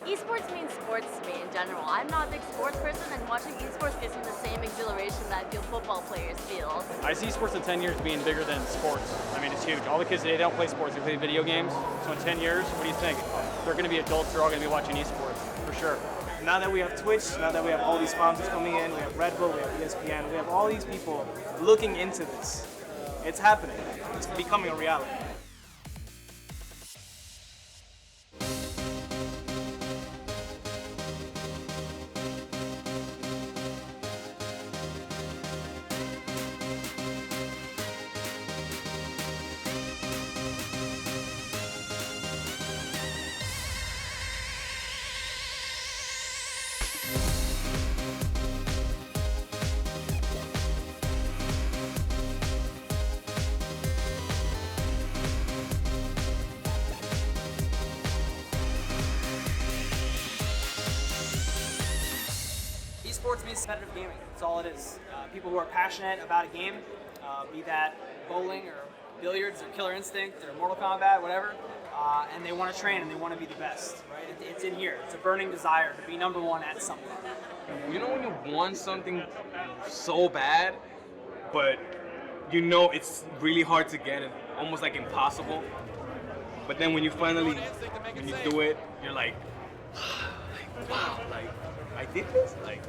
Esports means sports to me in general. I'm not a big sports person, and watching esports gives me the same exhilaration that I feel football players feel. I see sports in 10 years being bigger than sports. I mean, it's huge. All the kids today, they don't play sports, they play video games. So in 10 years, what do you think? They're going to be adults, they're all going to be watching esports, for sure. Now that we have Twitch, now that we have all these sponsors coming in, we have Red Bull, we have ESPN, we have all these people looking into this. It's happening. It's becoming a reality. Esports means competitive gaming. That's all it is. People who are passionate about a game, be that bowling or billiards or Killer Instinct or Mortal Kombat, whatever, and they want to train and they want to be the best, right? It's in here. It's a burning desire to be number one at something. You know when you want something so bad, but you know it's really hard to get and almost like impossible, but then when you finally, when you do it, you're like wow, like, I did this? Like,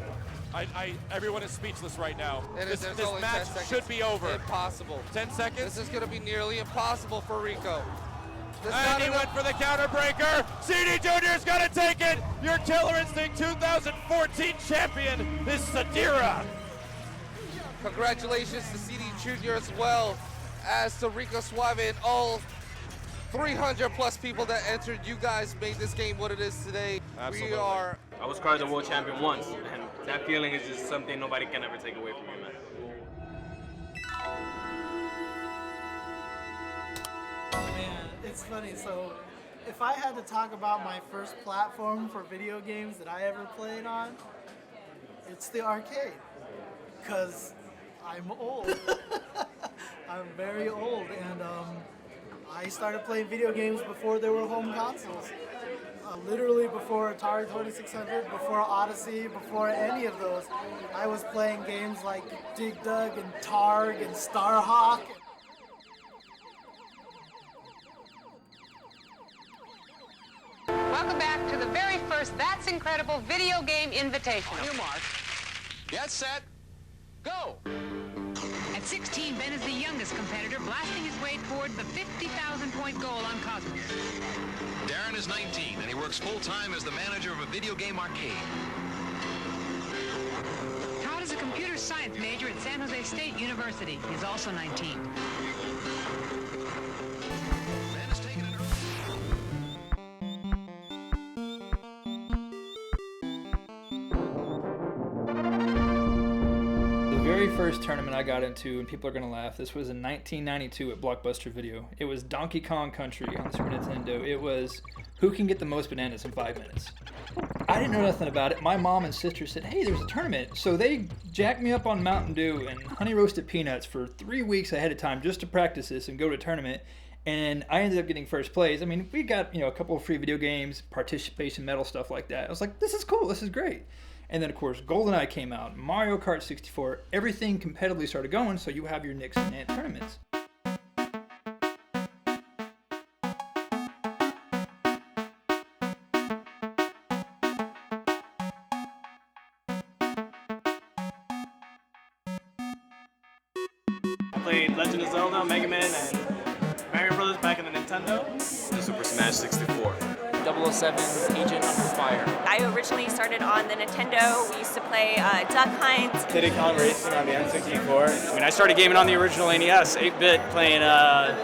everyone is speechless right now. This only match 10 seconds. should be over. Impossible. 10 seconds? This is going to be nearly impossible for Rico. And he went for the counter breaker. CD Jr.'s going to take it. Your Killer Instinct 2014 champion is Sadira. Congratulations to CD Jr. as well as to Rico Suave and all 300 plus people that entered. You guys made this game what it is today. Absolutely. I was crowned the world champion once, and that feeling is just something nobody can ever take away from me, man. Man, it's funny. So, if I had to talk about my first platform for video games that I ever played on, it's the arcade. Because I'm old. I'm very old, and I started playing video games before there were home consoles. Literally before Atari 2600, before Odyssey, before any of those. I was playing games like Dig Dug and Targ and Starhawk. Welcome back to the very first That's Incredible Video Game Invitational. On your mark, get set, go! At 16, Ben is the youngest competitor, blasting his way toward the 50,000-point goal on Cosmos. Darren is 19, and he works full-time as the manager of a video game arcade. Todd is a computer science major at San Jose State University. He's also 19. Ben is taking it early. The very first tournament I got into, and people are going to laugh, this was in 1992 at Blockbuster Video. It was Donkey Kong Country on Super Nintendo. It was who can get the most bananas in 5 minutes. I didn't know nothing about it. My mom and sister said, hey, there's a tournament. So they jacked me up on Mountain Dew and honey roasted peanuts for 3 weeks ahead of time just to practice this and go to a tournament. And I ended up getting first place. I mean, we got, a couple of free video games, participation medal, stuff like that. I was like, this is cool. This is great. And then, of course, GoldenEye came out, Mario Kart 64, everything competitively started going, so you have your Knicks and Ant tournaments. I played Legend of Zelda, Mega Man, and Mario Brothers back in the Nintendo. The Super Smash 64. 007 Agent Under Fire. I originally started on the Nintendo. We used to play Duck Hunt. Diddy Kong Racing on the N64. I mean, I started gaming on the original NES, 8-bit, playing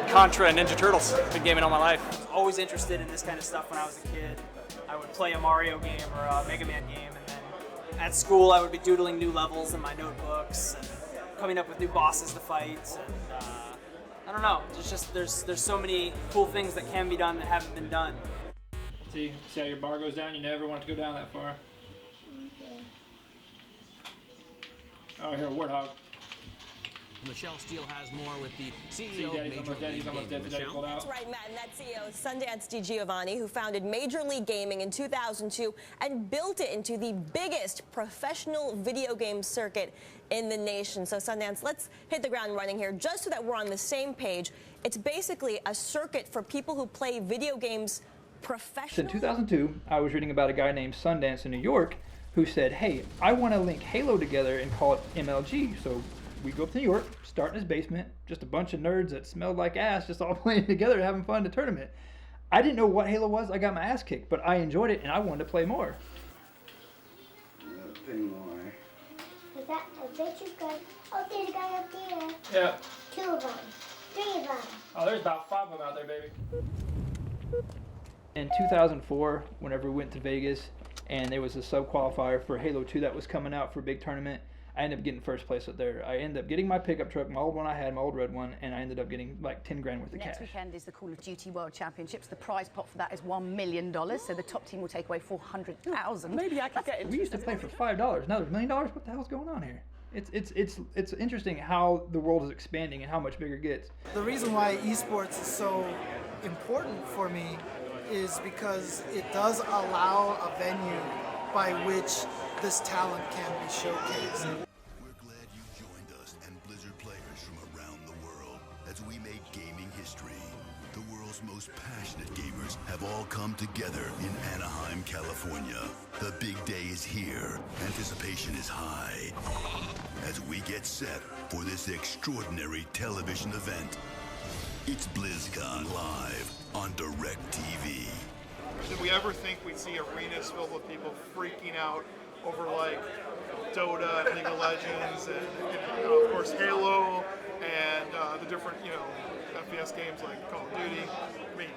Contra and Ninja Turtles. Been gaming all my life. I was always interested in this kind of stuff when I was a kid. I would play a Mario game or a Mega Man game, and then at school I would be doodling new levels in my notebooks and coming up with new bosses to fight. And I don't know, it's just there's so many cool things that can be done that haven't been done. See how your bar goes down? You never want it to go down that far. Okay. Oh, here, Warthog. Michelle Steele has more with the CEO of Major League Gaming. Michelle? That's right, Matt, and that's CEO Sundance DiGiovanni, who founded Major League Gaming in 2002 and built it into the biggest professional video game circuit in the nation. So Sundance, let's hit the ground running here, just so that we're on the same page. It's basically a circuit for people who play video games professionally. In 2002, I was reading about a guy named Sundance in New York who said, hey, I want to link Halo together and call it MLG. So we go up to New York, start in his basement, just a bunch of nerds that smelled like ass, just all playing together, having fun at a tournament. I didn't know what Halo was. I got my ass kicked, but I enjoyed it and I wanted to play more. I bet you guys. Oh, there's a guy up there. Yeah. 2 of them. 3 of them. Oh, there's about 5 of them out there, baby. In 2004, whenever we went to Vegas, and there was a sub-qualifier for Halo 2 that was coming out for a big tournament, I ended up getting first place up there. I ended up getting my pickup truck, my old one I had, my old red one, and I ended up getting like 10 grand worth of cash. Next weekend is the Call of Duty World Championships. The prize pot for that is $1 million, so the top team will take away $400,000. Maybe I could get into. We used to play for $5. Now there's $1 million. What the hell's going on here? It's interesting how the world is expanding and how much bigger it gets. The reason why esports is so important for me is because it does allow a venue by which this talent can be showcased. We're glad you joined us and Blizzard players from around the world as we make gaming history. The world's most passionate gamers have all come together in Anaheim, California. The big day is here. Anticipation is high as we get set for this extraordinary television event. It's BlizzCon Live on DirecTV. Did we ever think we'd see arenas filled with people freaking out over like Dota and League of Legends and of course Halo and the different FPS games like Call of Duty? I mean,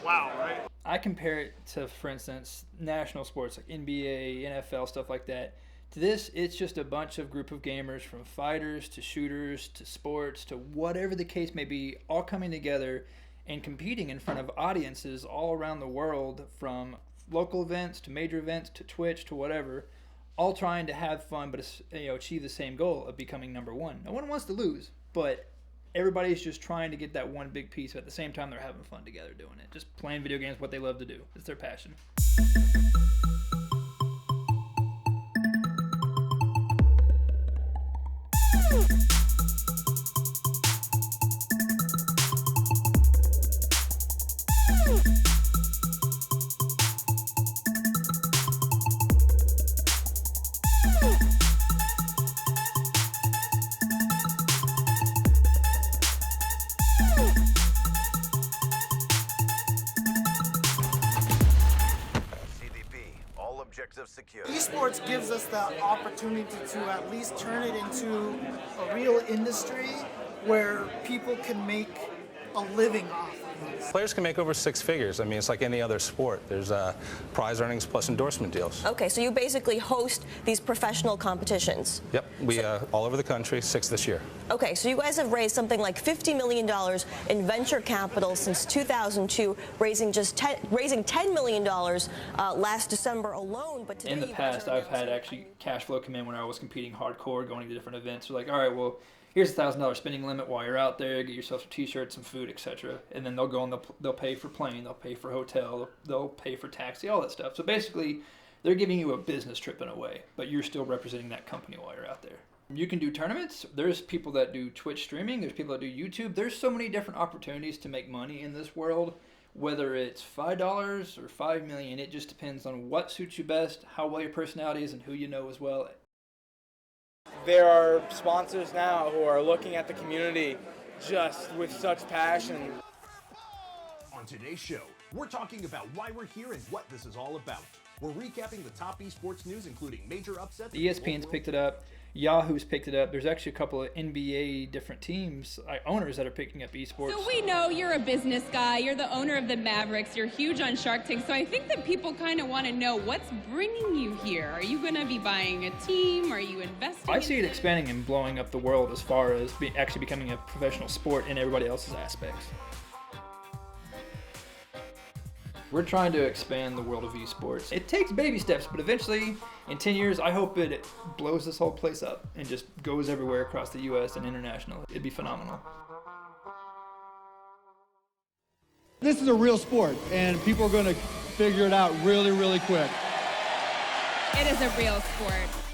wow, right? I compare it to, for instance, national sports like NBA, NFL, stuff like that. To this, it's just a bunch of group of gamers from fighters to shooters to sports to whatever the case may be, all coming together and competing in front of audiences all around the world, from local events to major events to Twitch to whatever, all trying to have fun but achieve the same goal of becoming number one. No one wants to lose, but everybody's just trying to get that one big piece, but at the same time they're having fun together doing it. Just playing video games, what they love to do. It's their passion. Esports gives us the opportunity to at least turn it into a real industry where people can make a living off of this. Players can make over 6 figures. I mean, it's like any other sport. There's prize earnings plus endorsement deals. Okay, so you basically host these professional competitions. Yep, we all over the country, 6 this year. Okay, so you guys have raised something like $50 million in venture capital since 2002, raising $10 million last December alone. But today, in the past, I've had actually cash flow come in when I was competing hardcore, going to different events. We're like, all right, well, here's a $1,000 spending limit while you're out there. Get yourself some T-shirts, some food, etc. And then they'll go and they'll pay for plane, they'll pay for hotel, they'll pay for taxi, all that stuff. So basically, they're giving you a business trip in a way, but you're still representing that company while you're out there. You can do tournaments. There's people that do Twitch streaming. There's people that do YouTube. There's so many different opportunities to make money in this world. Whether it's $5 or $5 million, it just depends on what suits you best, how well your personality is, and who you know as well. There are sponsors now who are looking at the community just with such passion. On today's show, we're talking about why we're here and what this is all about. We're recapping the top esports news, including major upsets. ESPN's picked it up. Yahoo's picked it up. There's actually a couple of NBA different teams, owners that are picking up esports. So we know you're a business guy. You're the owner of the Mavericks. You're huge on Shark Tank. So I think that people kind of want to know what's bringing you here. Are you going to be buying a team? Are you investing? I see it expanding and blowing up the world as far as actually becoming a professional sport in everybody else's aspects. We're trying to expand the world of esports. It takes baby steps, but eventually In 10 years, I hope it blows this whole place up and just goes everywhere across the U.S. and international. It'd be phenomenal. This is a real sport, and people are going to figure it out really, really quick. It is a real sport.